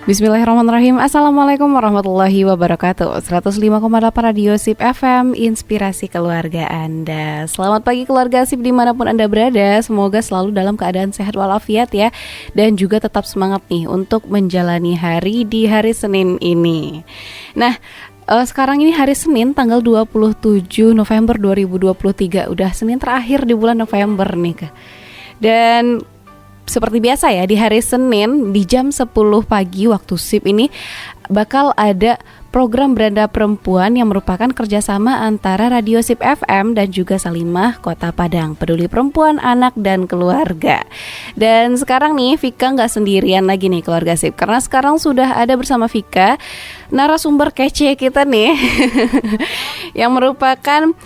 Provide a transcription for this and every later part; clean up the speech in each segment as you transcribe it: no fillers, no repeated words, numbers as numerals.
Bismillahirrahmanirrahim. Assalamualaikum warahmatullahi wabarakatuh. 105,8 Radio SIP FM, inspirasi keluarga Anda. Selamat pagi keluarga SIP dimanapun Anda berada. Semoga selalu dalam keadaan sehat walafiat ya. Dan juga tetap semangat nih untuk menjalani hari di hari Senin ini. Nah, sekarang ini hari Senin tanggal 27 November 2023. Udah Senin terakhir di bulan November nih Kak. Dan seperti biasa ya, di hari Senin di jam 10 pagi waktu SIP ini bakal ada program Beranda Perempuan yang merupakan kerjasama antara Radio SIP FM dan juga Salimah Kota Padang, peduli perempuan, anak, dan keluarga. Dan sekarang nih Vika nggak sendirian lagi nih keluarga SIP, karena sekarang sudah ada bersama Vika narasumber kece kita nih yang merupakan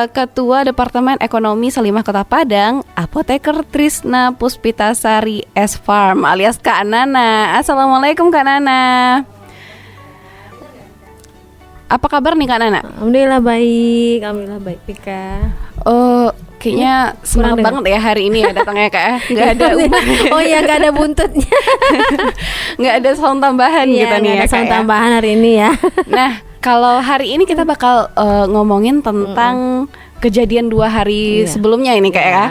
Ketua Departemen Ekonomi Salimah Kota Padang, Apoteker Trisna Puspitasari S Farm alias Kak Nana. Assalamualaikum Kak Nana. Apa kabar nih Kak Nana? Alhamdulillah baik Pika. Kayaknya semangat banget ya hari ini ya datangnya Kak ya. Nggak ada oh iya, nggak ada buntutnya. Nggak ada sound tambahan gitu nih ya, ada sound tambahan hari ini ya. Nah, kalau hari ini kita bakal ngomongin tentang kejadian 2 hari sebelumnya ini Kak ya,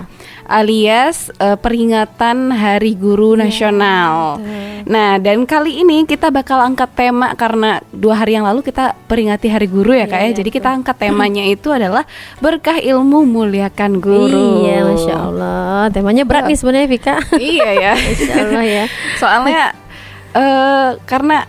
alias peringatan Hari Guru Nasional. Nah, dan kali ini kita bakal angkat tema karena 2 hari yang lalu kita peringati Hari Guru ya Kak ya. Jadi kita angkat temanya itu adalah berkah ilmu muliakan guru. Iya, Masya Allah. Temanya berat nih sebenarnya Vika. Iya ya. Masya Allah ya. Soalnya karena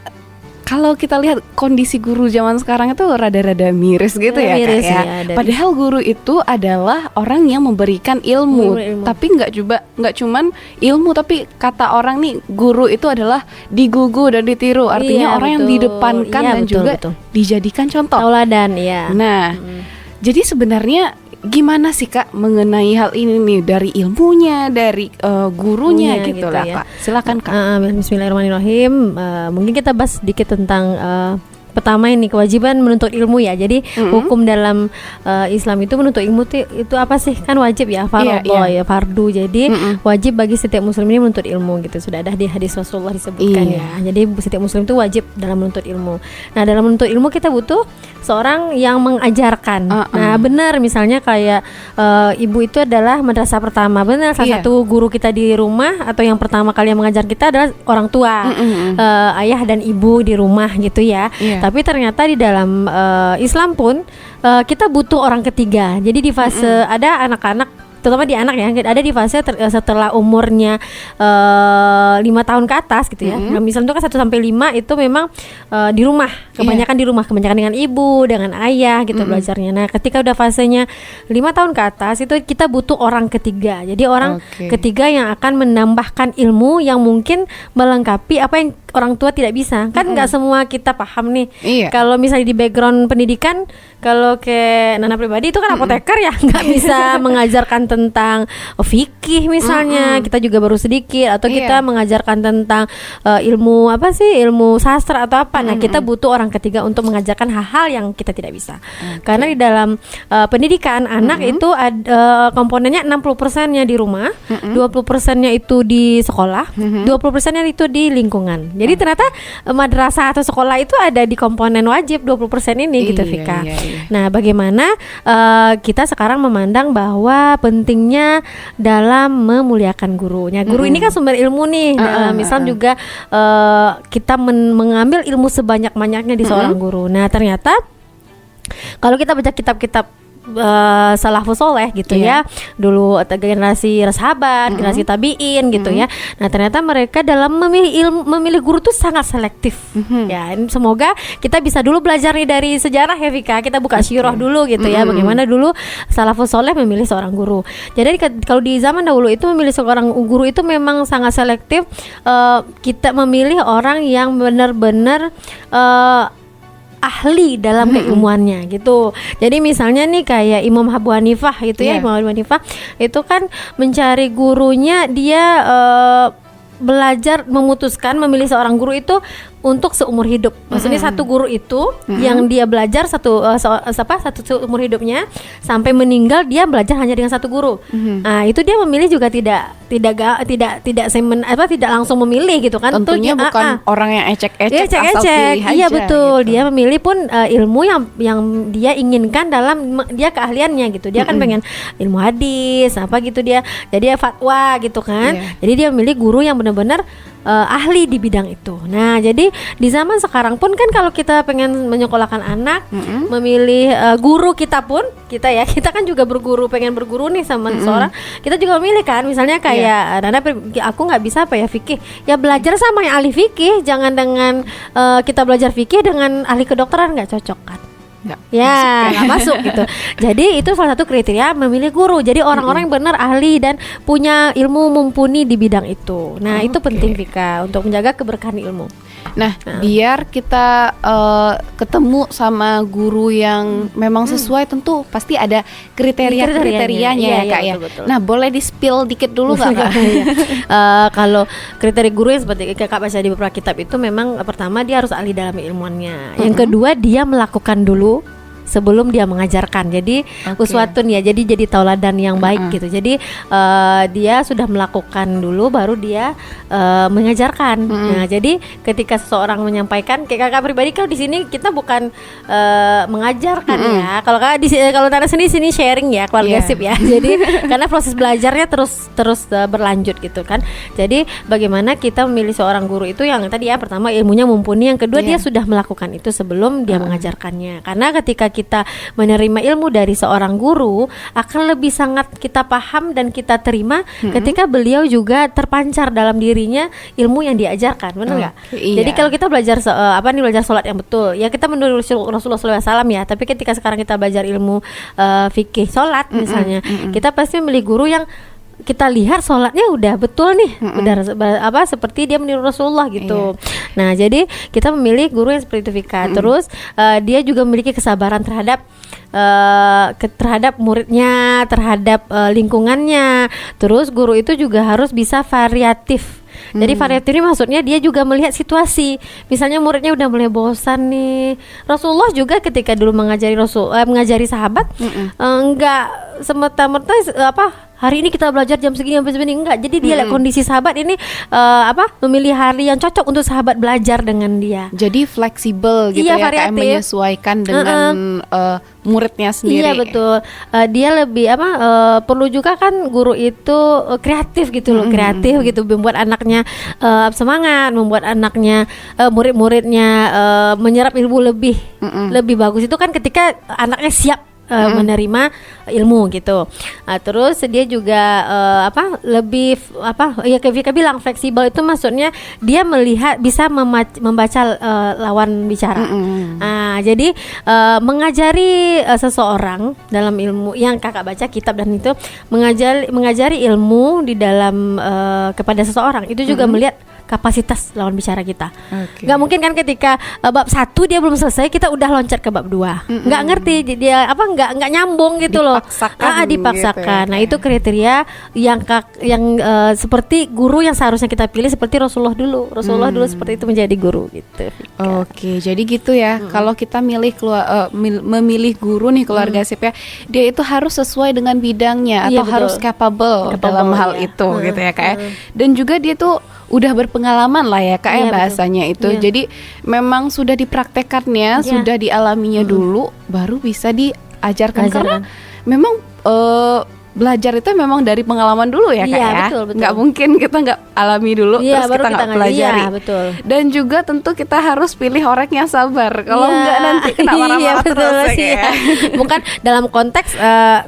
kalau kita lihat kondisi guru zaman sekarang itu rada-rada miris gitu ya Kak ya. Padahal guru itu adalah orang yang memberikan ilmu. Tapi nggak cuman ilmu, tapi kata orang nih guru itu adalah digugu dan ditiru. Artinya orang yang didepankan dan juga dijadikan contoh. Tauladan ya. Nah, jadi sebenarnya gimana sih Kak mengenai hal ini nih, dari ilmunya, dari gurunya gitu lah ya. Kak. Silakan Kak. Bismillahirrahmanirrahim. Mungkin kita bahas sedikit tentang pertama ini kewajiban menuntut ilmu ya. Jadi hukum dalam Islam itu menuntut ilmu itu apa sih? Kan wajib ya, ya fardu. Jadi wajib bagi setiap muslim ini menuntut ilmu gitu. Sudah ada di hadis Rasulullah disebutkan ya. Jadi setiap muslim itu wajib dalam menuntut ilmu. Nah, dalam menuntut ilmu kita butuh seorang yang mengajarkan. Nah, benar misalnya kayak ibu itu adalah madrasah pertama. Benar, salah satu guru kita di rumah atau yang pertama kali yang mengajar kita adalah orang tua. Ayah dan ibu di rumah gitu ya. Tapi ternyata di dalam Islam pun kita butuh orang ketiga. Jadi di fase ada anak-anak, terutama di anak ya, ada di fase setelah umurnya 5 tahun ke atas gitu ya. Misalnya itu kan 1-5 itu memang di rumah, kebanyakan di rumah, kebanyakan dengan ibu, dengan ayah gitu belajarnya. Nah, ketika udah fasenya 5 tahun ke atas itu kita butuh orang ketiga. Jadi orang ketiga yang akan menambahkan ilmu yang mungkin melengkapi apa yang orang tua tidak bisa. Kan nggak semua kita paham nih. Kalau misalnya di background pendidikan, kalau ke Nana pribadi itu kan apoteker ya, nggak bisa mengajarkan tentang fikih misalnya. Kita juga baru sedikit, atau kita mengajarkan tentang ilmu apa sih, ilmu sastra atau apa. Nah, kita butuh orang ketiga untuk mengajarkan hal-hal yang kita tidak bisa. Karena di dalam pendidikan anak itu ada komponennya 60%-nya di rumah, 20%-nya itu di sekolah, 20%-nya itu di lingkungan. Jadi ternyata madrasah atau sekolah itu ada di komponen wajib 20% ini gitu Vika. Nah, bagaimana kita sekarang memandang bahwa pentingnya dalam memuliakan gurunya. Guru ini kan sumber ilmu nih. Misal juga kita mengambil ilmu sebanyak-banyaknya di seorang guru. Nah, ternyata kalau kita baca kitab-kitab salafus soleh gitu ya, dulu generasi sahabat, generasi tabiin gitu ya. Nah, ternyata mereka dalam memilih guru tuh sangat selektif. Ya, semoga kita bisa dulu belajar nih dari sejarah ya Vika. Kita buka syirah dulu gitu ya, bagaimana dulu salafus soleh memilih seorang guru. Jadi kalau di zaman dahulu itu memilih seorang guru itu memang sangat selektif. Kita memilih orang yang benar-benar ahli dalam keilmuannya gitu. Jadi misalnya nih kayak Imam Abu Hanifah gitu ya, Imam Abu Hanifah itu kan mencari gurunya, dia belajar memutuskan memilih seorang guru itu untuk seumur hidup. Maksudnya satu guru itu yang dia belajar satu seumur hidupnya sampai meninggal dia belajar hanya dengan satu guru. Nah, itu dia memilih juga tidak langsung memilih gitu kan. Tentunya bukan orang yang ecek-ecek asal pilih aja. Iya betul. Gitu. Dia memilih pun ilmu yang dia inginkan dalam dia keahliannya gitu. Dia kan pengen ilmu hadis apa gitu dia. Jadi dia fatwa gitu kan. Jadi dia memilih guru yang benar-benar ahli di bidang itu. Nah, jadi di zaman sekarang pun kan kalau kita pengen menyekolahkan anak, memilih guru kita kan juga pengen berguru nih sama seorang, kita juga memilih kan, misalnya kayak Nana, aku nggak bisa fikih, ya belajar sama yang ahli fikih, jangan dengan kita belajar fikih dengan ahli kedokteran, nggak cocok kan. Nggak masuk gitu. Jadi itu salah satu kriteria memilih guru. Jadi orang-orang yang benar ahli dan punya ilmu mumpuni di bidang itu. Nah, itu penting Vika untuk menjaga keberkahan ilmu. Nah, biar kita ketemu sama guru yang memang sesuai, tentu pasti ada kriterianya ya Kak ya. Betul. Nah, boleh di-spill dikit dulu nggak Kak? Kalau kriteria guru yang seperti Kakak baca di beberapa kitab itu memang pertama dia harus ahli dalam ilmuannya. Yang kedua dia melakukan dulu sebelum dia mengajarkan. Jadi uswatun ya, jadi tauladan yang baik gitu. Jadi dia sudah melakukan dulu baru dia mengajarkan. Nah, jadi ketika seseorang menyampaikan, kayak kakak pribadi kalau di sini kita bukan mengajarkan ya. Kalau Nana sini sharing ya, keluarga sip ya. Jadi karena proses belajarnya terus berlanjut gitu kan. Jadi bagaimana kita memilih seorang guru itu yang tadi ya, pertama ilmunya mumpuni, yang kedua dia sudah melakukan itu sebelum dia mengajarkannya. Karena ketika kita menerima ilmu dari seorang guru akan lebih sangat kita paham dan kita terima ketika beliau juga terpancar dalam dirinya ilmu yang diajarkan, benar nggak? Jadi kalau kita belajar belajar sholat yang betul, ya kita menurut Rasulullah SAW ya. Tapi ketika sekarang kita belajar ilmu fikih sholat misalnya, kita pasti memilih guru yang kita lihat sholatnya udah betul nih, udah seperti dia meniru Rasulullah gitu. Nah, jadi kita memilih guru yang seperti itu Vika. Terus dia juga memiliki kesabaran terhadap muridnya, terhadap lingkungannya. Terus guru itu juga harus bisa variatif. Jadi variatif ini maksudnya dia juga melihat situasi. Misalnya muridnya udah mulai bosan nih. Rasulullah juga ketika dulu mengajari sahabat, enggak semata-merta hari ini kita belajar jam segini sampai segini, enggak. Jadi dia lihat kondisi sahabat ini memilih hari yang cocok untuk sahabat belajar dengan dia. Jadi fleksibel gitu ya, kayak menyesuaikan dengan muridnya sendiri. Iya betul. Dia lebih perlu juga kan guru itu kreatif gitu loh, kreatif gitu, membuat anaknya semangat, membuat anaknya murid-muridnya menyerap ilmu lebih bagus. Itu kan ketika anaknya siap menerima ilmu gitu. Terus dia juga Vika bilang fleksibel itu maksudnya dia bisa membaca lawan bicara. Jadi mengajari seseorang dalam ilmu yang kakak baca kitab dan itu mengajari ilmu di dalam kepada seseorang itu juga melihat kapasitas lawan bicara kita. Gak mungkin kan ketika bab 1 dia belum selesai kita udah loncat ke bab 2. Gak ngerti dia nggak nyambung gitu loh. Dipaksakan. Gitu ya. Nah, itu kriteria yang seperti guru yang seharusnya kita pilih seperti Rasulullah dulu. Rasulullah dulu seperti itu menjadi guru gitu. Jadi gitu ya. Kalau kita memilih guru nih keluarga sip ya, dia itu harus sesuai dengan bidangnya atau harus capable dalam hal itu gitu ya Kak. Dan juga dia tuh udah berpengalaman lah ya Kak bahasanya itu. Jadi memang sudah dipraktekannya, sudah dialaminya dulu baru bisa diajarkan. Karena memang belajar itu memang dari pengalaman dulu ya Kak ya. Betul. Nggak mungkin kita nggak alami dulu terus kita nggak pelajari. Betul. Dan juga tentu kita harus pilih orang yang sabar. Kalau nggak nanti kena marah-marah terus ya. Bukan dalam konteks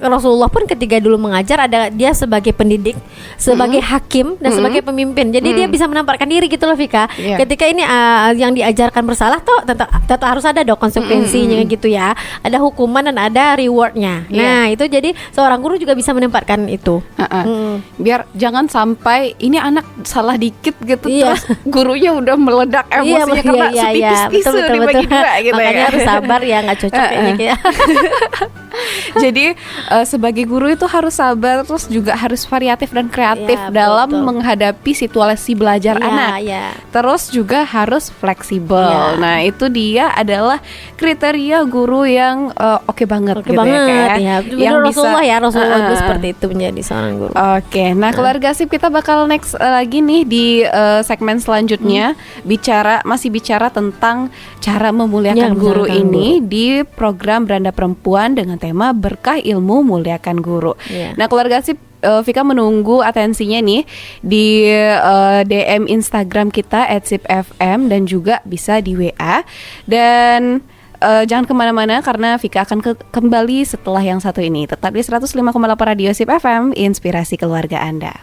Rasulullah pun ketika dulu mengajar ada dia sebagai pendidik, sebagai hakim dan sebagai pemimpin. Jadi dia bisa menampakkan diri gitu loh Vika. Ketika ini yang diajarkan bersalah tetap harus ada konsekuensinya gitu ya. Ada hukuman dan ada rewardnya. Nah, itu jadi seorang guru juga bisa menempatkan itu. Biar jangan sampai ini anak salah dikit gitu terus gurunya udah meledak emosinya karena setipis tisu dibagi dua gitu. Makanya harus sabar ya, nggak cocok kayaknya. Jadi sebagai guru itu harus sabar, terus juga harus variatif dan kreatif Ya, dalam betul. menghadapi situasi belajar Iya, anak. iya. Terus juga harus fleksibel. Iya. Nah, itu dia adalah kriteria guru yang oke banget Oke gitu banget ya, Kak, ya. Rasulullah itu seperti itu menjadi seorang guru. Oke, nah keluarga sip kita bakal next lagi nih di segmen selanjutnya masih bicara tentang cara memuliakan Ya, guru memuliakan ini di program Beranda Perempuan dengan tema Berkah Ilmu Muliakan Guru. Ya. Nah keluarga sip, Vika menunggu atensinya nih di DM Instagram kita @sipfm dan juga bisa di WA dan jangan kemana-mana karena Vika akan kembali setelah yang satu ini. Tetap di 105,8 Radio Sip FM, inspirasi keluarga Anda.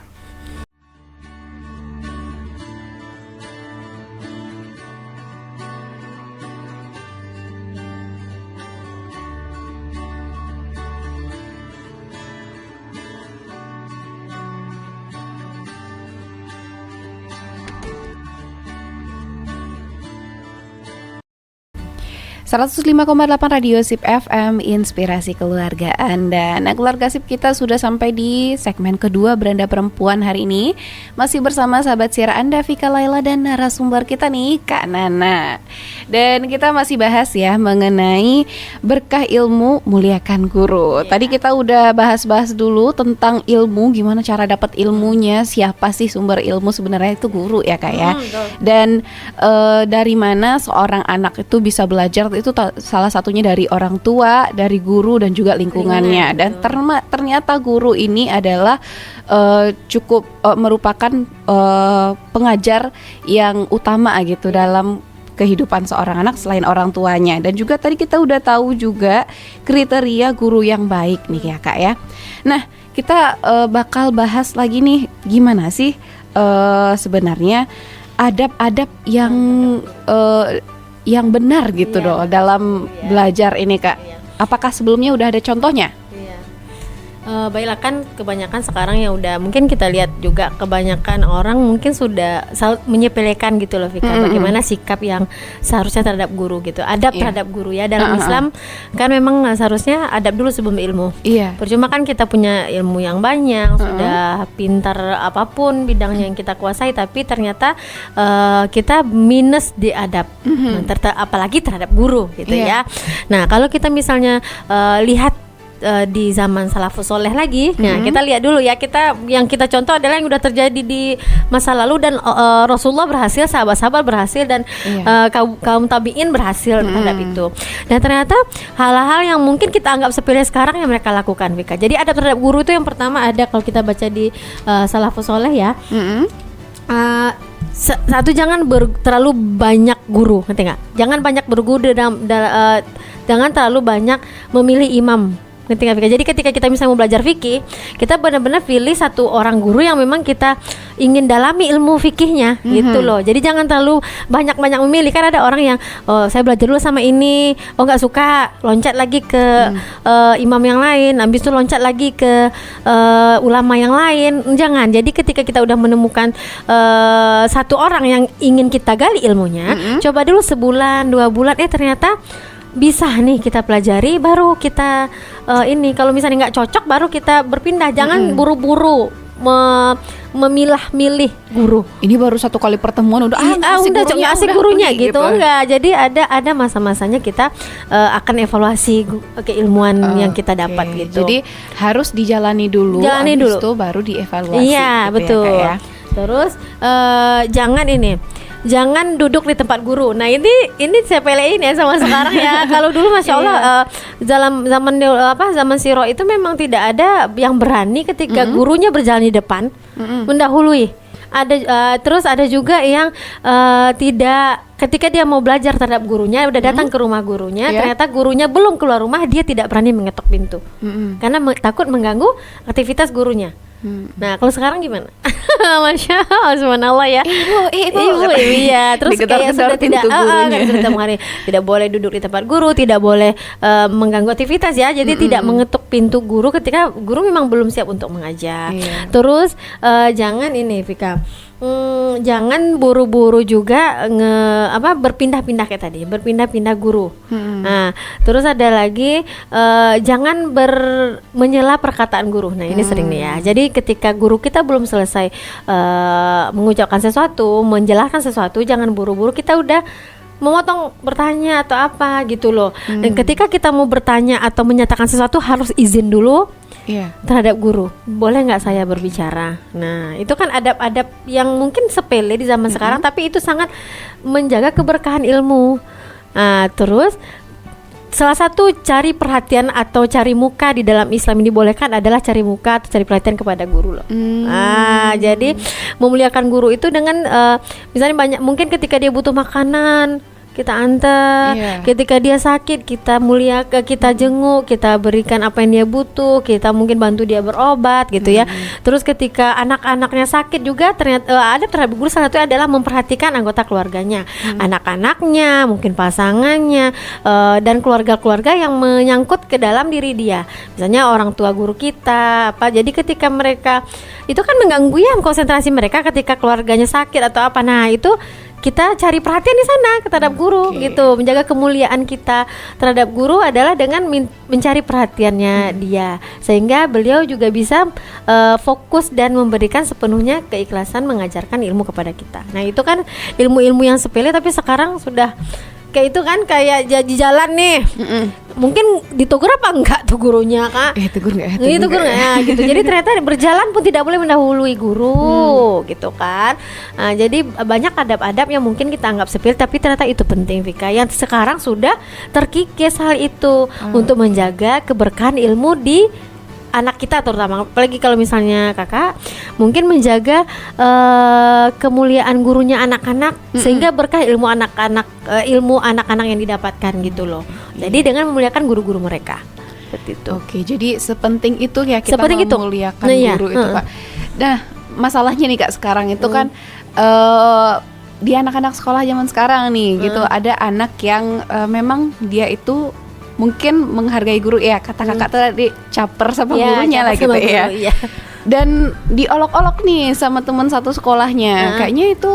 .8 Radio Sip FM, inspirasi keluarga Anda. Nah keluarga Sip kita sudah sampai di segmen kedua Beranda Perempuan hari ini. Masih bersama sahabat siar Anda Vika Laila dan narasumber kita nih Kak Nana. Dan kita masih bahas ya mengenai berkah ilmu muliakan guru. Tadi kita udah bahas-bahas dulu tentang ilmu, gimana cara dapat ilmunya, siapa sih sumber ilmu, sebenarnya itu guru ya Kak ya. Dan dari mana seorang anak itu bisa belajar itu salah satunya dari orang tua, dari guru dan juga lingkungannya. Dan ternyata guru ini adalah cukup merupakan pengajar yang utama gitu dalam kehidupan seorang anak selain orang tuanya. Dan juga tadi kita udah tahu juga kriteria guru yang baik nih ya Kak ya. Nah kita bakal bahas lagi nih gimana sih sebenarnya adab-adab yang benar gitu Iya, dalam belajar ini Kak. Apakah sebelumnya udah ada contohnya? Baiklah, kan kebanyakan sekarang ya udah, mungkin kita lihat juga kebanyakan orang mungkin sudah menyepelekan gitu loh Vika, bagaimana sikap yang seharusnya terhadap guru gitu, adab terhadap guru ya dalam Islam kan memang seharusnya adab dulu sebelum ilmu. Percuma kan kita punya ilmu yang banyak, sudah pintar apapun bidangnya yang kita kuasai, tapi ternyata kita minus di adab, apalagi terhadap guru gitu ya. Nah kalau kita misalnya lihat di zaman salafus soleh lagi, nah kita lihat dulu ya, yang kita contoh adalah yang udah terjadi di masa lalu dan Rasulullah berhasil, sahabat-sahabat berhasil dan kaum tabiin berhasil terhadap itu. Dan ternyata hal-hal yang mungkin kita anggap sepele sekarang yang mereka lakukan, Vika. Jadi adab terhadap guru itu yang pertama ada kalau kita baca di salafus soleh ya. Satu, jangan terlalu banyak guru, ngerti nggak? Jangan banyak berguru jangan terlalu banyak memilih imam. Ngerti nggak, Vika? Jadi ketika kita misalnya mau belajar fikih, kita benar-benar pilih satu orang guru yang memang kita ingin dalami ilmu fikihnya, gitu loh. Jadi jangan terlalu banyak-banyak memilih. Kan ada orang yang saya belajar dulu sama ini, nggak suka, loncat lagi ke imam yang lain, habis itu loncat lagi ke ulama yang lain. Jangan. Jadi ketika kita udah menemukan satu orang yang ingin kita gali ilmunya, coba dulu sebulan, 2 bulan, ternyata bisa nih kita pelajari, baru kita kalau misalnya nggak cocok baru kita berpindah. Jangan buru-buru memilah-milih guru. Ini baru satu kali pertemuan udah asik gurunya gitu. Enggak. Jadi ada masa-masanya kita akan evaluasi keilmuan yang kita dapat gitu. Jadi harus dijalani dulu, habis itu baru dievaluasi. Iya, gitu betul. Ya, Kak, ya. Terus jangan duduk di tempat guru. Nah ini saya pelein ya sama sekarang ya. Kalau dulu masya Allah zaman siro itu memang tidak ada yang berani ketika gurunya berjalan di depan mendahului. Terus ada juga yang tidak, ketika dia mau belajar terhadap gurunya, udah datang ke rumah gurunya, ternyata gurunya belum keluar rumah, dia tidak berani mengetok pintu karena takut mengganggu aktivitas gurunya. Nah kalau sekarang gimana? Masya Allah, subhanallah ya. Ibu, iya. Terus kayak sudah tidak boleh duduk di tempat guru, tidak boleh mengganggu aktivitas ya. Jadi tidak mengetuk pintu guru ketika guru memang belum siap untuk mengajar. Terus jangan ini, Vika, jangan buru-buru juga berpindah-pindah kayak tadi, berpindah-pindah guru. Nah, terus ada lagi jangan menyela perkataan guru. Nah, ini sering nih ya. Jadi ketika guru kita belum selesai mengucapkan sesuatu, menjelaskan sesuatu, jangan buru-buru kita udah memotong bertanya atau apa gitu loh. Dan ketika kita mau bertanya atau menyatakan sesuatu harus izin dulu terhadap guru. Boleh nggak saya berbicara? Nah, itu kan adab-adab yang mungkin sepele di zaman sekarang, tapi itu sangat menjaga keberkahan ilmu. Nah, terus salah satu cari perhatian atau cari muka di dalam Islam ini dibolehkan adalah cari muka atau cari perhatian kepada guru loh. Jadi memuliakan guru itu dengan misalnya mungkin ketika dia butuh makanan kita antar, ketika dia sakit kita kita jenguk, kita berikan apa yang dia butuh, kita mungkin bantu dia berobat gitu ya. Terus ketika anak-anaknya sakit juga ternyata ada terhadap guru, salah satunya adalah memperhatikan anggota keluarganya, anak-anaknya, mungkin pasangannya, dan keluarga-keluarga yang menyangkut ke dalam diri dia. Misalnya orang tua guru kita, jadi ketika mereka itu kan mengganggu ya konsentrasi mereka ketika keluarganya sakit atau apa. Nah, itu kita cari perhatian di sana terhadap guru gitu. Menjaga kemuliaan kita terhadap guru adalah dengan mencari perhatiannya dia, sehingga beliau juga bisa fokus dan memberikan sepenuhnya keikhlasan mengajarkan ilmu kepada kita. Nah, itu kan ilmu-ilmu yang sepele tapi sekarang sudah kayak itu kan, kayak di jalan nih. Mungkin ditegur apa enggak tuh gurunya, Kak? Tegur enggak ya gitu. Jadi ternyata berjalan pun tidak boleh mendahului guru gitu kan. Nah, jadi banyak adab-adab yang mungkin kita anggap sepele tapi ternyata itu penting, Vika. Yang sekarang sudah terkikis hal itu untuk menjaga keberkahan ilmu di anak kita terutama. Apalagi kalau misalnya kakak mungkin menjaga kemuliaan gurunya anak-anak sehingga berkah ilmu anak-anak yang didapatkan gitu loh. Jadi dengan memuliakan guru-guru mereka seperti itu. Oke, jadi sepenting itu ya kita memuliakan guru itu, Pak. Nah, masalahnya nih Kak sekarang itu kan di anak-anak sekolah zaman sekarang nih gitu, ada anak yang memang dia itu mungkin menghargai guru ya, kata kakak tadi caper sama gurunya lah gitu ya. Dan diolok-olok nih sama teman satu sekolahnya. Kayaknya itu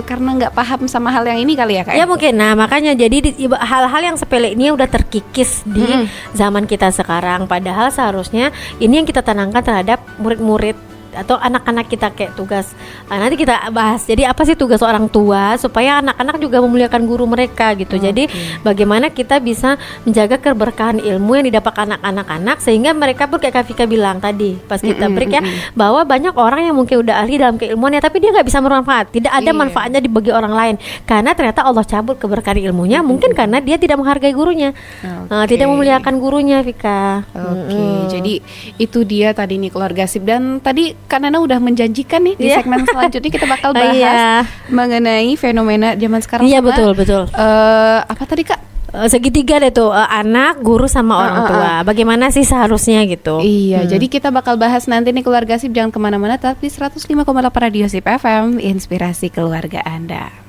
karena nggak paham sama hal yang ini kali ya Kak? Ya mungkin. Nah makanya jadi hal-hal yang sepele ini udah terkikis di zaman kita sekarang. Padahal seharusnya ini yang kita tanamkan terhadap murid-murid atau anak-anak kita kayak tugas. Nanti kita bahas. Jadi apa sih tugas orang tua supaya anak-anak juga memuliakan guru mereka gitu. Jadi bagaimana kita bisa menjaga keberkahan ilmu yang didapatkan anak-anak sehingga mereka pun kayak Kak Vika bilang tadi pas kita break ya, bahwa banyak orang yang mungkin udah ahli dalam keilmuannya tapi dia nggak bisa bermanfaat. Tidak ada manfaatnya dibagi orang lain karena ternyata Allah cabut keberkahan ilmunya mungkin karena dia tidak menghargai gurunya, tidak memuliakan gurunya, Vika. Jadi itu dia tadi nih keluarga sip. Dan tadi Kak Nana udah menjanjikan nih di segmen selanjutnya kita bakal bahas mengenai fenomena zaman sekarang. Iya betul. Apa tadi Kak? Segitiga deh tuh, anak, guru sama orang tua. Bagaimana sih seharusnya gitu. Jadi kita bakal bahas nanti nih keluarga sip. Jangan kemana-mana, tapi 105,8 Radio Sip FM, inspirasi keluarga Anda.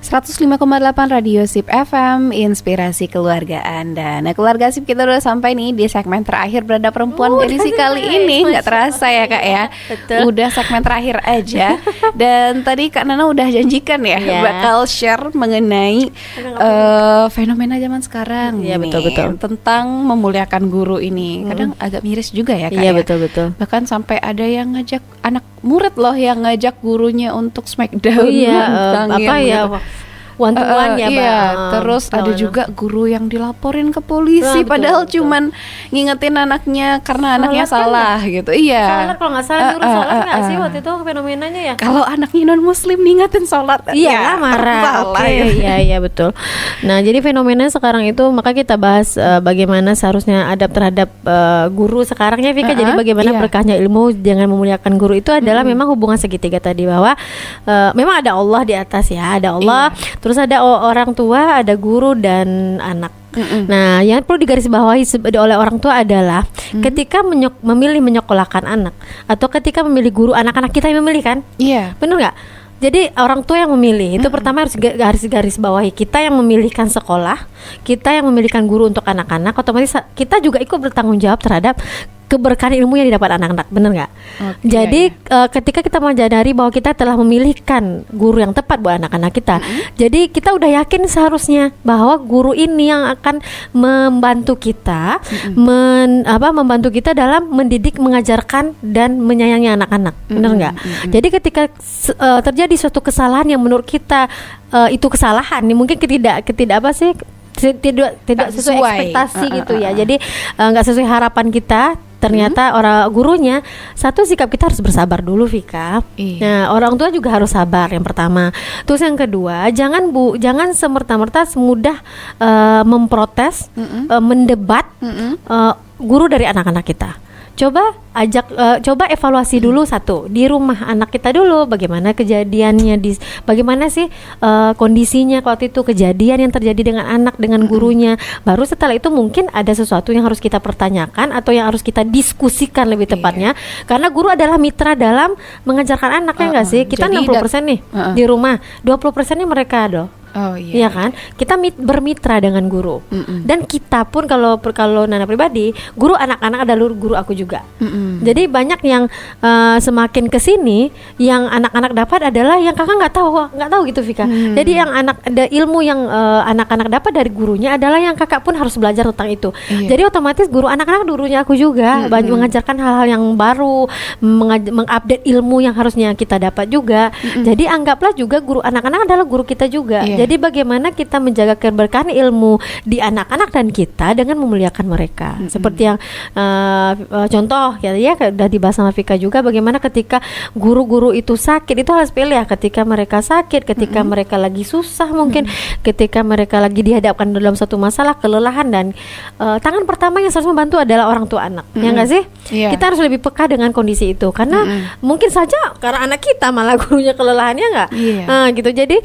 ...105,8 Radio Sip FM, inspirasi keluarga Anda. Nah keluarga Sip, kita udah sampai nih di segmen terakhir Berada Perempuan edisi kali ini. Nggak terasa ya Kak ya. Betul. Udah segmen terakhir aja. Dan tadi Kak Nana udah janjikan ya bakal share mengenai fenomena zaman sekarang. Iya betul. Tentang memuliakan guru ini. Kadang agak miris juga ya Kak. Iya betul. Bahkan sampai ada yang ngajak anak murid loh yang ngajak gurunya untuk smackdown. One to one ya Bang. Terus ada juga guru yang dilaporin ke polisi padahal cuman ngingetin anaknya karena anaknya salah gitu. Sholat kalau nggak salah nyuruh sholat nggak sih waktu itu fenomenanya ya? Kalau anaknya non muslim ngingetin sholat, marah. Iya betul. Nah jadi fenomena sekarang itu maka kita bahas bagaimana seharusnya adab terhadap guru sekarangnya Vika. Jadi bagaimana berkahnya ilmu dengan memuliakan guru itu adalah memang hubungan segitiga tadi, bahwa memang ada Allah di atas ya, ada Allah. Terus ada orang tua, ada guru dan anak. Nah, yang perlu digarisbawahi oleh orang tua adalah ketika memilih menyekolahkan anak atau ketika memilih guru, anak-anak kita yang memilih kan? Iya. Benar nggak? Jadi orang tua yang memilih itu pertama harus garis bawahi, kita yang memilihkan sekolah, kita yang memilihkan guru untuk anak-anak, otomatis kita juga ikut bertanggung jawab terhadap keberkahan ilmu yang didapat anak-anak, benar nggak? Jadi ketika kita menyadari bahwa kita telah memilihkan guru yang tepat buat anak-anak kita, jadi kita udah yakin seharusnya bahwa guru ini yang akan membantu kita, membantu kita dalam mendidik, mengajarkan dan menyayangi anak-anak, benar nggak? Jadi ketika terjadi suatu kesalahan yang menurut kita itu kesalahan, mungkin tidak apa sih? Tidak sesuai ekspektasi gitu ya. Jadi nggak sesuai harapan kita. Ternyata orang gurunya, satu, sikap kita harus bersabar dulu, Vika. Nah, orang tua juga harus sabar yang pertama. Terus yang kedua, jangan semerta-merta semudah memprotes, mendebat guru dari anak-anak kita. Coba evaluasi dulu satu di rumah anak kita dulu, bagaimana kejadiannya, bagaimana sih kondisinya waktu itu, kejadian yang terjadi dengan anak dengan gurunya. Baru setelah itu mungkin ada sesuatu yang harus kita pertanyakan atau yang harus kita diskusikan lebih tepatnya, karena guru adalah mitra dalam mengajarkan anak, ya nggak sih? Kita 60% nih di rumah, 20%-nya mereka Iya kan? Kita bermitra dengan guru. Dan kita pun kalau Nana pribadi, guru anak-anak adalah guru aku juga. Jadi banyak yang semakin kesini yang anak-anak dapat adalah yang kakak nggak tahu gitu, Vika. Jadi yang ada ilmu yang anak-anak dapat dari gurunya adalah yang kakak pun harus belajar tentang itu. Jadi otomatis guru anak-anak gurunya aku juga banyak mengajarkan hal-hal yang baru, mengupdate ilmu yang harusnya kita dapat juga. Jadi anggaplah juga guru anak-anak adalah guru kita juga. Jadi bagaimana kita menjaga keberkahan ilmu di anak-anak dan kita dengan memuliakan mereka. Seperti yang contoh ya udah dibahas sama Vika juga, bagaimana ketika guru-guru itu sakit, itu hal sepele ya, ketika mereka sakit, ketika mereka lagi susah mungkin, ketika mereka lagi dihadapkan dalam satu masalah, kelelahan, dan tangan pertama yang harus membantu adalah orang tua anak. Ya nggak sih? Kita harus lebih peka dengan kondisi itu, karena mungkin saja karena anak kita malah gurunya kelelahannya nggak, gitu. Jadi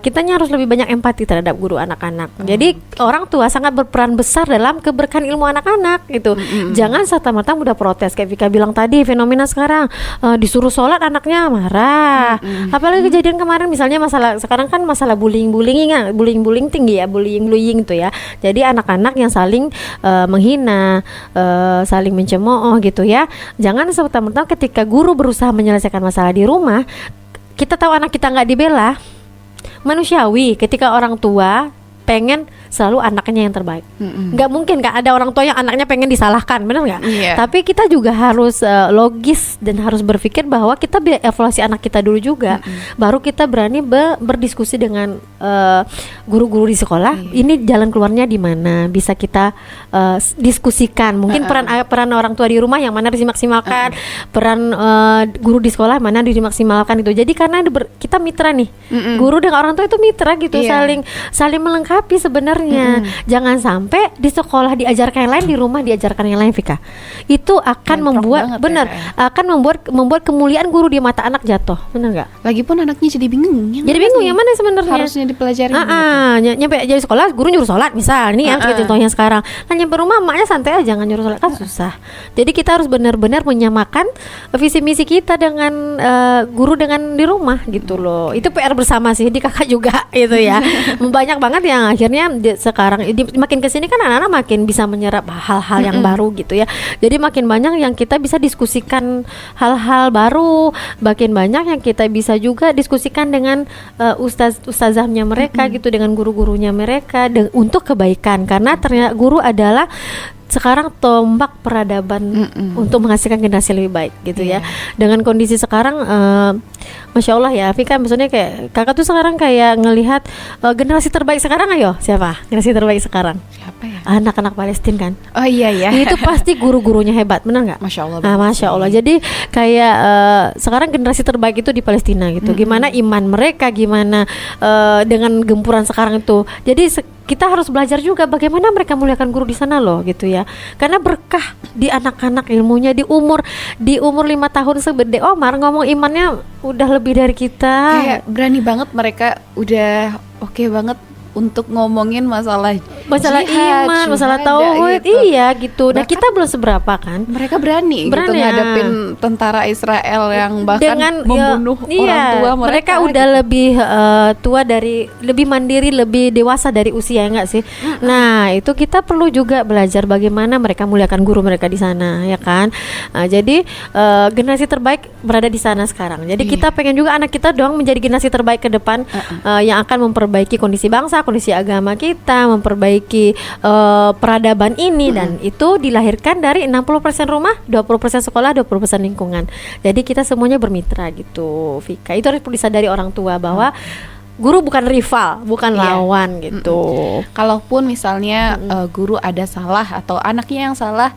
kitanya harus lebih banyak empati terhadap guru anak-anak. Jadi orang tua sangat berperan besar dalam keberkahan ilmu anak-anak gitu. Jangan serta-merta mudah protes kayak Vika bilang tadi. Fenomena sekarang disuruh sholat anaknya marah. Apalagi kejadian kemarin misalnya sekarang kan masalah bullying tinggi ya, bullying itu ya. Jadi anak-anak yang saling menghina, saling mencemooh gitu ya. Jangan serta-merta ketika guru berusaha menyelesaikan masalah di rumah, kita tahu anak kita nggak dibela. Manusiawi ketika orang tua pengen selalu anaknya yang terbaik. Nggak mungkin kan ada orang tua yang anaknya pengen disalahkan, benar nggak? Tapi kita juga harus logis dan harus berpikir bahwa kita evaluasi anak kita dulu juga, baru kita berani berdiskusi dengan guru-guru di sekolah. Ini jalan keluarnya di mana, bisa kita diskusikan. Mungkin peran orang tua di rumah yang mana harus dimaksimalkan, peran guru di sekolah mana harus dimaksimalkan itu. Jadi karena kita mitra nih, guru dengan orang tua itu mitra gitu, saling melengkapi sebenarnya. Jangan sampai di sekolah diajarkan yang lain, di rumah diajarkan yang lain, Vika. Itu akan membuat akan membuat kemuliaan guru di mata anak jatuh, benar nggak? Lagipun anaknya jadi bingung. Yang mana sebenarnya harusnya dipelajari. Nyampe jadi sekolah guru nyuruh sholat misal, ini yang contohnya sekarang. Nah nyampe rumah emaknya santai aja, jangan nyuruh sholat, kan susah. Jadi kita harus benar-benar menyamakan visi misi kita dengan guru dengan di rumah gitu loh. Itu PR bersama sih di kakak juga gitu ya. Banyak banget yang akhirnya sekarang makin kesini kan anak-anak makin bisa menyerap hal-hal yang baru gitu ya. Jadi makin banyak yang kita bisa diskusikan hal-hal baru, makin banyak yang kita bisa juga diskusikan dengan ustazahnya mereka gitu, dengan guru-gurunya mereka untuk kebaikan, karena ternyata guru adalah sekarang tombak peradaban untuk menghasilkan generasi lebih baik gitu ya. Dengan kondisi sekarang Masya Allah ya Vika, maksudnya kayak kakak tuh sekarang kayak ngelihat generasi terbaik sekarang. Ayo siapa generasi terbaik sekarang? Siapa ya? Anak-anak Palestina kan. Oh iya. Itu pasti guru-gurunya hebat, benar nggak? Masya Allah. Masya Allah. Jadi kayak sekarang generasi terbaik itu di Palestina gitu. Gimana iman mereka, gimana dengan gempuran sekarang itu. Jadi kita harus belajar juga bagaimana mereka muliakan guru di sana loh gitu ya. Karena berkah di anak-anak ilmunya di umur 5 tahun segede Omar, ngomong imannya udah lebih dari kita. Kayak berani banget mereka udah oke banget untuk ngomongin masalah jihad, iman, masalah syuhada tauhid, gitu. iya gitu. Nah Bahkan kita belum seberapa kan. Mereka berani gitu ya. ngadepin tentara Israel yang bahkan Dengan membunuh orang tua mereka mereka udah gitu. lebih tua lebih mandiri, lebih dewasa dari usia, enggak sih? Nah itu kita perlu juga belajar bagaimana mereka muliakan guru mereka di sana, ya kan? Jadi generasi terbaik berada di sana sekarang. Jadi kita pengen juga anak kita dong menjadi generasi terbaik ke depan, yang akan memperbaiki kondisi bangsa, kondisi agama kita, memperbaiki peradaban ini, dan itu dilahirkan dari 60% rumah, 20% sekolah, 20% lingkungan. Jadi kita semuanya bermitra gitu, Vika. Itu harus disadari orang tua bahwa guru bukan rival, bukan lawan gitu. Kalaupun misalnya guru ada salah atau anaknya yang salah,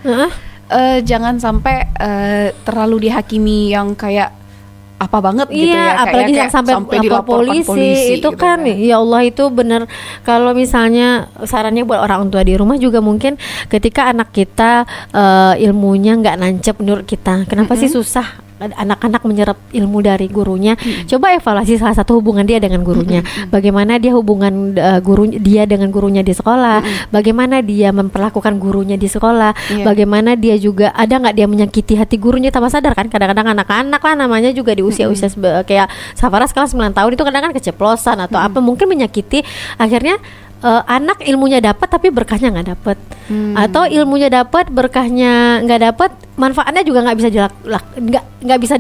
jangan sampai terlalu dihakimi yang kayak apa banget gitu ya, apalagi yang sampai lapor polisi itu gitu kan. Ya Allah, itu bener. Kalau misalnya sarannya buat orang tua di rumah juga, mungkin ketika anak kita ilmunya nggak nancep menurut kita, kenapa sih susah anak-anak menyerap ilmu dari gurunya? Coba evaluasi salah satu hubungan dia dengan gurunya. Bagaimana dia hubungan dia dengan gurunya di sekolah, bagaimana dia memperlakukan gurunya di sekolah, bagaimana dia juga ada nggak dia menyakiti hati gurunya tanpa sadar kan. Kadang-kadang anak-anak lah namanya juga di usia-usia kayak Safara sekarang 9 tahun itu kadang-kadang keceplosan atau apa, mungkin menyakiti, akhirnya anak ilmunya dapat tapi berkahnya nggak dapat, atau ilmunya dapat berkahnya nggak dapat, manfaatnya juga nggak bisa nggak bisa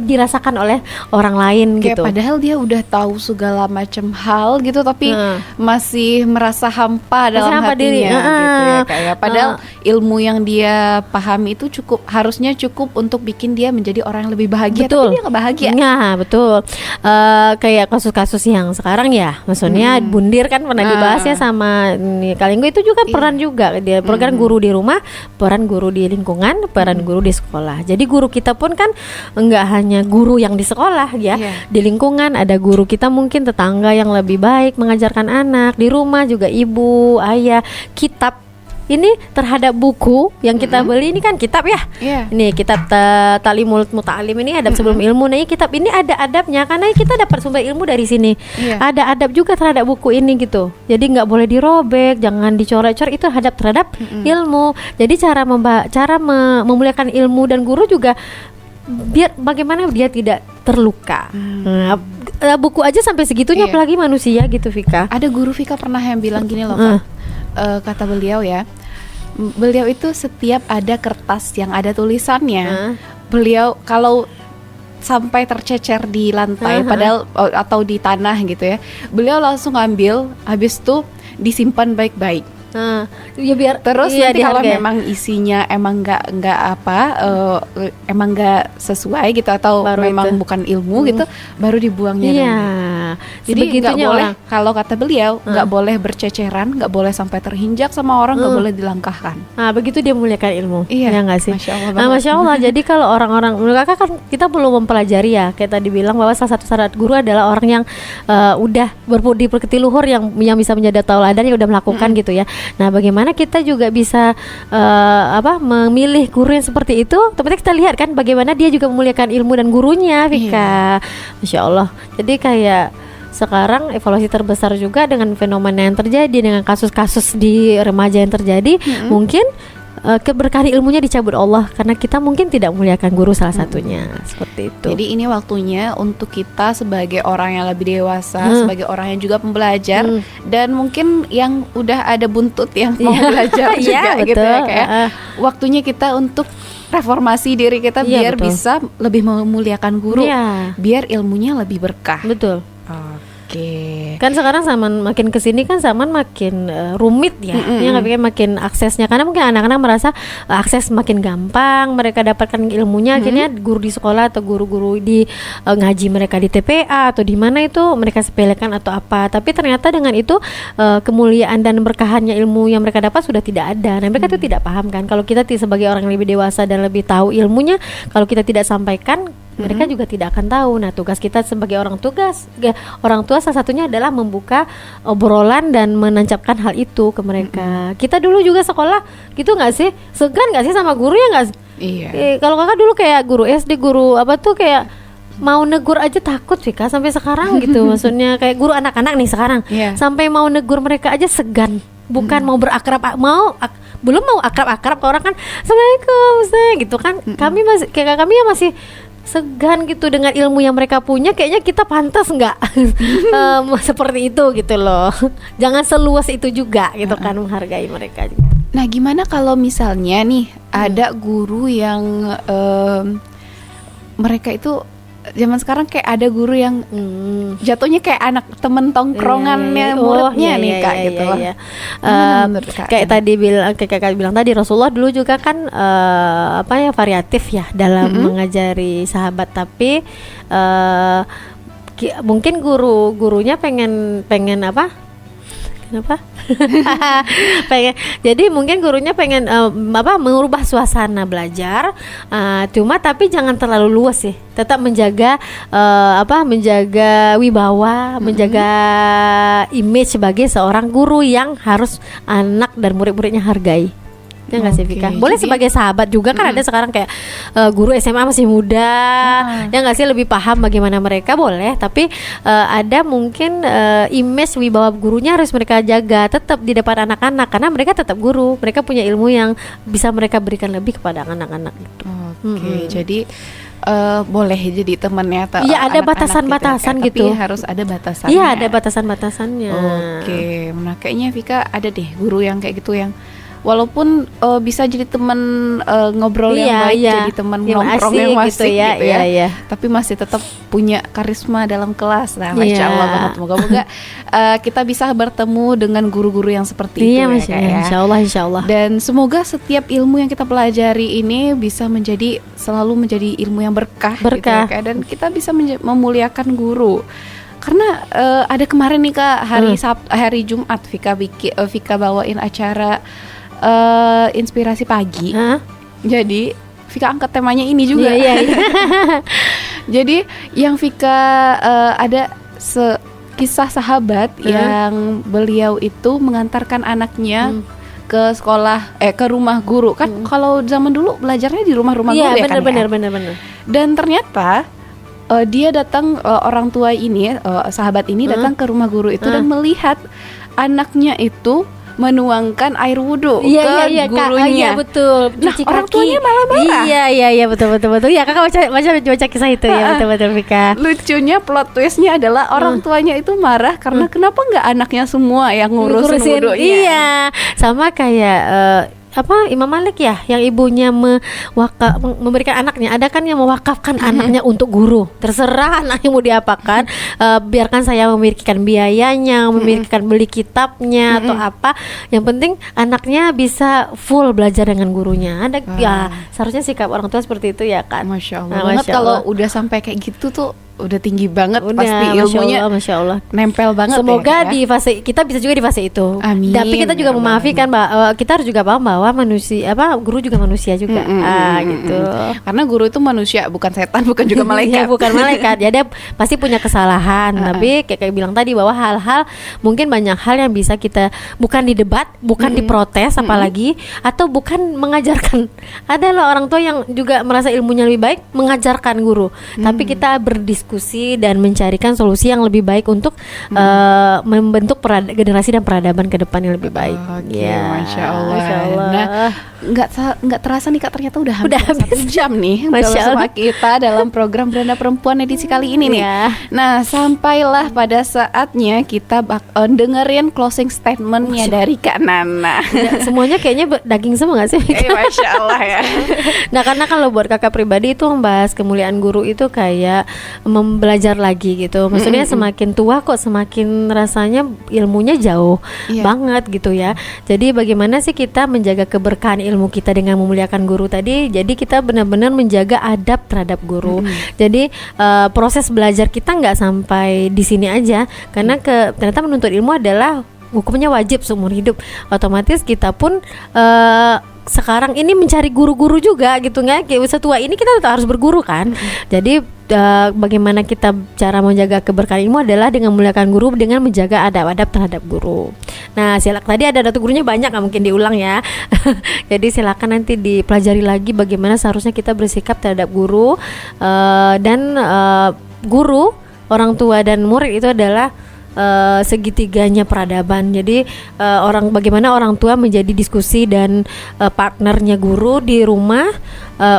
dirasakan oleh orang lain kayak gitu. Padahal dia udah tahu segala macam hal gitu, tapi masih merasa hampa dalam hampa hatinya diri. Gitu ya kayak. Padahal ilmu yang dia pahami itu harusnya cukup untuk bikin dia menjadi orang yang lebih bahagia. Betul. Tapi dia nggak bahagia. Nah, betul. Kayak kasus-kasus yang sekarang ya, maksudnya Bundir kan pernah dibahas ya sama Kalinggo, itu juga peran juga dia peran guru di rumah, peran guru di lingkungan, peran guru di sekolah. Jadi guru kita pun kan enggak hanya guru yang di sekolah ya, di lingkungan ada guru kita mungkin tetangga yang lebih baik mengajarkan anak, di rumah juga ibu, ayah, kitab. Ini terhadap buku yang kita beli ini kan kitab ya. Ini kitab Ta'limul Muta'allim ini adab sebelum ilmu. Nah, ini kitab ini ada adabnya karena kita dapat sumber ilmu dari sini. Ada adab juga terhadap buku ini gitu. Jadi nggak boleh dirobek, jangan dicoret-coret, itu adab terhadap ilmu. Jadi cara memuliakan ilmu dan guru juga biar bagaimana dia tidak terluka. Buku aja sampai segitunya, apalagi manusia gitu, Vika. Ada guru Vika pernah yang bilang gini loh, Kak. Kata beliau ya, beliau itu setiap ada kertas yang ada tulisannya, beliau kalau sampai tercecer di lantai padahal atau di tanah gitu ya, beliau langsung ambil, habis itu disimpan baik-baik. Ya biar terus nanti kalau memang isinya emang emang nggak sesuai gitu, atau baru memang bukan ilmu gitu, baru dibuangnya. Jadi nggak boleh, kalau kata beliau nggak boleh berceceran, nggak boleh sampai terhinjak sama orang, nggak boleh dilangkahkan. Nah begitu dia muliakan ilmu. Ya nggak sih? Masya Allah. Masya Allah. Jadi kalau orang-orang kakak kan kita perlu mempelajari ya, kayak tadi bilang bahwa salah satu syarat guru adalah orang yang udah berpekerti luhur, yang bisa menjadi tauladan, yang udah melakukan gitu ya. Nah, bagaimana kita juga bisa memilih guru yang seperti itu? Tapi kita lihat kan bagaimana dia juga memuliakan ilmu dan gurunya, Vika. Masya Allah. Jadi kayak sekarang evaluasi terbesar juga dengan fenomena yang terjadi, dengan kasus-kasus di remaja yang terjadi, mungkin keberkahan ilmunya dicabut Allah karena kita mungkin tidak memuliakan guru salah satunya. Seperti itu. Jadi ini waktunya untuk kita sebagai orang yang lebih dewasa, sebagai orang yang juga pembelajar, dan mungkin yang udah ada buntut yang mau belajar juga gitu ya, kayak waktunya kita untuk reformasi diri kita biar bisa lebih memuliakan guru, biar ilmunya lebih berkah. Betul. Kan sekarang zaman makin kesini kan zaman makin rumit ya, makin aksesnya, karena mungkin anak-anak merasa akses makin gampang, mereka dapatkan ilmunya, akhirnya guru di sekolah atau guru-guru di ngaji mereka di TPA atau di mana itu mereka sepelekan atau apa, tapi ternyata dengan itu kemuliaan dan berkahannya ilmu yang mereka dapat sudah tidak ada. Nah mereka itu tidak paham kan, kalau kita sebagai orang yang lebih dewasa dan lebih tahu ilmunya, kalau kita tidak sampaikan, mereka juga tidak akan tahu. Nah tugas kita sebagai orang tua salah satunya adalah membuka obrolan dan menancapkan hal itu ke mereka. Kita dulu juga sekolah gitu nggak sih, segan nggak sih sama guru ya nggak? Kalau kakak dulu kayak guru SD, guru apa tuh kayak mau negur aja takut Vika sampai sekarang gitu. Maksudnya kayak guru anak-anak nih sekarang, sampai mau negur mereka aja segan. Bukan mau berakrab, belum mau akrab-akrab, orang kan assalamualaikum Ustaz gitu kan. Kami masih kayak kami ya masih segan gitu dengan ilmu yang mereka punya. Kayaknya kita pantas nggak seperti itu gitu loh. Jangan seluas itu juga gitu kan, menghargai mereka. Nah, gimana kalau misalnya nih ada guru yang mereka itu zaman sekarang kayak ada guru yang jatuhnya kayak anak temen tongkrongannya muridnya nih Kak gitu loh. Kayak tadi kakak bilang tadi, Rasulullah dulu juga kan variatif ya dalam mengajari sahabat, tapi mungkin gurunya pengen apa? Kenapa? Jadi mungkin gurunya pengen mengubah suasana belajar, cuma tapi jangan terlalu luas sih. Tetap menjaga menjaga wibawa, menjaga image sebagai seorang guru yang harus anak dan murid-muridnya hargai. Ya nggak sih Vika? Boleh jadi, sebagai sahabat juga kan ada sekarang kayak guru SMA masih muda, ya nggak sih, lebih paham bagaimana mereka, boleh. Tapi ada mungkin image wibawa gurunya harus mereka jaga tetap di depan anak-anak, karena mereka tetap guru, mereka punya ilmu yang bisa mereka berikan lebih kepada anak-anak gitu. Jadi boleh jadi temannya atau iya, ada batasan-batasan gitu. Tapi harus ada batasannya. Iya, ada batasan-batasannya. Nah kayaknya Vika ada deh guru yang kayak gitu, yang walaupun bisa jadi teman ngobrol yang baik, jadi teman nongkrong yang asik gitu ya. Tapi masih tetap punya karisma dalam kelas. Nah, Masya Allah banget. Moga-moga kita bisa bertemu dengan guru-guru yang seperti itu ya. Insya Allah. Dan semoga setiap ilmu yang kita pelajari ini bisa selalu menjadi ilmu yang berkah. Gitu ya, dan kita bisa memuliakan guru. Karena ada kemarin nih Kak, hari Jumat Vika bawain acara inspirasi pagi. Jadi Vika angkat temanya ini juga. Jadi yang Vika ada kisah sahabat yang beliau itu mengantarkan anaknya ke sekolah, ke rumah guru kan. Kalau zaman dulu belajarnya di rumah-rumah guru ya kan. Benar. Dan ternyata dia datang, orang tua ini, sahabat ini datang ke rumah guru itu dan melihat anaknya itu menuangkan air wudhu ke gurunya. Iya betul. Nah, orang tuanya malah marah. Iya betul. Ya, kakak baca kisah itu ya, betul Vika. Lucunya plot twistnya adalah orang tuanya itu marah karena kenapa nggak anaknya semua yang ngurusin wudhunya. Iya, sama kayak Imam Malik ya, yang ibunya memberikan anaknya. Ada kan yang mewakafkan anaknya untuk guru. Terserah anaknya mau diapakan, biarkan saya memikirkan biayanya, memikirkan beli kitabnya atau apa. Yang penting anaknya bisa full belajar dengan gurunya. Ada ya, seharusnya sikap orang tua seperti itu ya kan. Masya Allah. Kalau udah sampai kayak gitu tuh udah tinggi banget, pasti ilmunya Masya Allah. Nempel banget. Semoga di fase kita bisa juga di fase itu. Amin. Tapi kita juga memaafkan kita harus juga paham bahwa manusia guru juga manusia juga. Gitu. Karena guru itu manusia, bukan setan, bukan juga malaikat. Bukan malaikat. Ya, dia pasti punya kesalahan. Tapi kayak bilang tadi bahwa hal-hal, mungkin banyak hal yang bisa kita bukan didebat, bukan diprotes apalagi, atau bukan mengajarkan. Ada loh orang tua yang juga merasa ilmunya lebih baik mengajarkan guru. Tapi kita berdiskusi dan mencarikan solusi yang lebih baik untuk membentuk generasi dan peradaban ke depan yang lebih baik. Masya Allah. Nah, nggak terasa nih Kak, ternyata udah hampir 1 jam nih bersama kita dalam program Beranda Perempuan edisi kali ini nih. Nah, sampailah pada saatnya kita dengerin closing statementnya dari Kak Nana. Semuanya kayaknya daging semua nggak sih? Masya Allah ya. Nah, karena kalau buat kakak pribadi itu membahas kemuliaan guru itu kayak belajar lagi gitu. Maksudnya semakin tua kok semakin rasanya ilmunya jauh banget gitu ya. Jadi bagaimana sih kita menjaga keberkahan ilmu kita dengan memuliakan guru tadi? Jadi kita benar-benar menjaga adab terhadap guru. Jadi proses belajar kita nggak sampai di sini aja, karena ternyata menuntut ilmu adalah hukumnya wajib seumur hidup. Otomatis kita pun sekarang ini mencari guru-guru juga gitu nggak? Kayak setua ini kita tetap harus berguru kan. Jadi bagaimana kita cara menjaga keberkahan ilmu adalah dengan memuliakan guru, dengan menjaga adab-adab terhadap guru. Nah, tadi ada datu gurunya banyak, nggak mungkin diulang ya. Jadi silakan nanti dipelajari lagi bagaimana seharusnya kita bersikap terhadap guru, dan guru, orang tua dan murid itu adalah segitiganya peradaban. Jadi bagaimana orang tua menjadi diskusi dan partnernya guru di rumah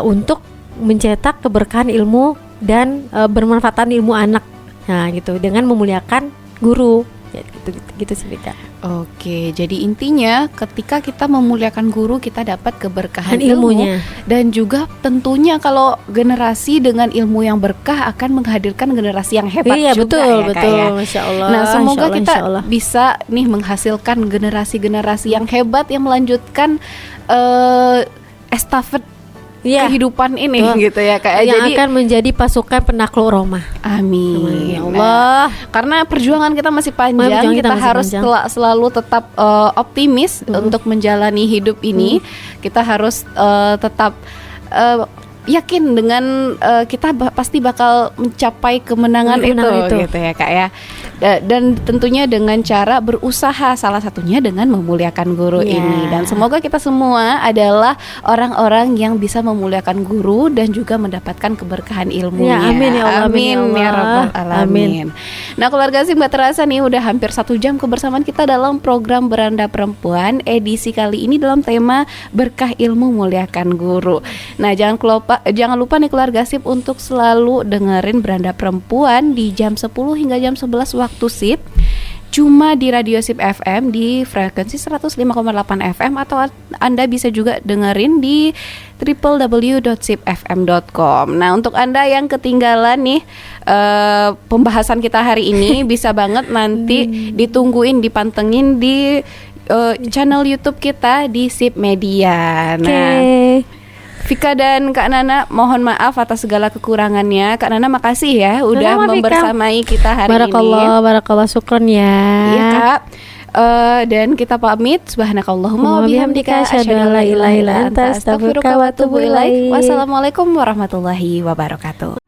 untuk mencetak keberkahan ilmu dan bermanfaatan ilmu anak. Nah, gitu, dengan memuliakan guru. Ya, gitu sih, Kak. Oke, jadi intinya ketika kita memuliakan guru, kita dapat keberkahan ilmunya. Dan juga tentunya kalau generasi dengan ilmu yang berkah akan menghadirkan generasi yang hebat. Iya, juga betul, ya, betul. Kak, ya. Masya Allah. Nah, semoga Insya kita Allah. bisa nih menghasilkan generasi-generasi yang hebat yang melanjutkan estafet kehidupan ini, gitu ya, Kak. Yang Jadi akan menjadi pasukan penakluk Roma. amin. Ya Allah. Karena perjuangan kita masih panjang, Perjuangan kita kita masih harus panjang. selalu tetap optimis untuk menjalani hidup ini. Kita harus tetap yakin dengan kita pasti bakal mencapai kemenangan itu, gitu ya, Kak, ya. Dan tentunya dengan cara berusaha, salah satunya dengan memuliakan guru ini. Dan semoga kita semua adalah orang-orang yang bisa memuliakan guru dan juga mendapatkan keberkahan ilmunya. Ya, amin ya Allah. Amin ya Rabbal Alamin. Nah, keluarga sih nggak terasa nih udah hampir 1 jam kebersamaan kita dalam program Beranda Perempuan edisi kali ini dalam tema berkah ilmu muliakan guru. Nah, jangan lupa nih keluarga sip untuk selalu dengerin Beranda Perempuan di jam 10 hingga jam 11 waktu sip, cuma di Radio Sip FM di frekuensi 105,8 FM, atau Anda bisa juga dengerin di www.sipfm.com. Nah, untuk Anda yang ketinggalan nih pembahasan kita hari ini bisa banget nanti ditungguin, dipantengin di channel YouTube kita di Sip Media. Nah, Vika dan Kak Nana mohon maaf atas segala kekurangannya. Kak Nana makasih ya udah membersamai kita hari Barakallah, syukron ya. Iya, Kak. Dan kita pamit. Subhanakallahumma wa bihamdika asyhadu an la ilaha illa anta astaghfiruka wa atubu ilaik. Wassalamualaikum warahmatullahi wabarakatuh.